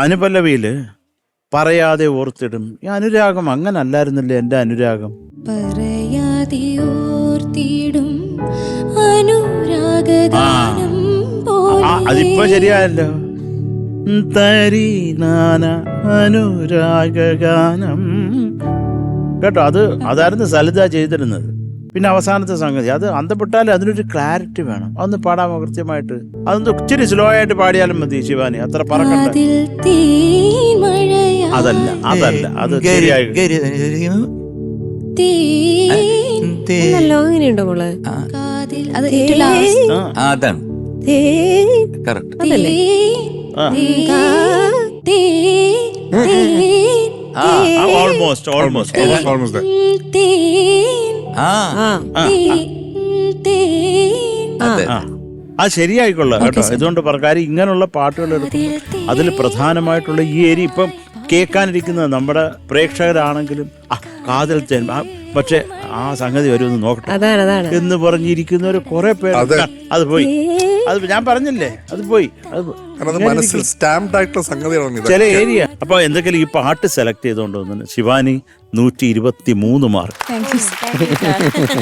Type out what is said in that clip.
അനുപല്ലവിയില് പറയാതെ ഓർത്തിടും. ഈ അനുരാഗം അങ്ങനെ അല്ലായിരുന്നില്ലേ എന്റെ അനുരാഗം? പറയാതെ ഓർത്തിടും അനുരാഗഗാനം പോലെ. അതിപ്പോ ശരിയായല്ലോ. തരീനാന അനുരാഗഗാനം കേട്ടോ. അതായിരുന്നു സലിത ചെയ്തിരുന്നത്. പിന്നെ അവസാനത്തെ സംഗതി അത് അന്തപ്പെട്ടാലും അതിനൊരു ക്ലാരിറ്റി വേണം. അതൊന്ന് പാടാമോ കൃത്യമായിട്ട്? അതൊന്ന് ഇച്ചിരി സ്ലോ ആയിട്ട് പാടിയാലും മതി ശിവാനി, അത്ര പറക്കണ്ട. അതല്ല അത് ശരിയായി. അങ്ങനെയുണ്ടോ മോള്? അതാണ് കറക്റ്റ്. ഓൾമോസ്റ്റ് അത് ശരിയായിക്കൊള്ളാം കേട്ടോ. ഇതുകൊണ്ട് കാര്യം ഇങ്ങനെയുള്ള പാട്ടുകൾ എടുക്കും. അതിൽ പ്രധാനമായിട്ടുള്ള ഈ ഏരി ഇപ്പം കേൾക്കാനിരിക്കുന്നത് നമ്മുടെ പ്രേക്ഷകരാണെങ്കിലും കാതൽ തേൻ, പക്ഷെ ആ സംഗതി വരുമെന്ന് നോക്കട്ടെ എന്ന് പറഞ്ഞിരിക്കുന്നവര് കുറെ പേര്. അത് പോയി, അത് ഞാൻ പറഞ്ഞില്ലേ, അത് പോയി. മനസ്സിൽ സ്റ്റാമ്പ്ഡ് ആയിട്ടുള്ള സംഗതിയാണ് ചില ഏരിയ. അപ്പൊ എന്തെങ്കിലും ഈ പാട്ട് സെലക്ട് ചെയ്തോണ്ട് ശിവാനി 123 മാർക്ക്.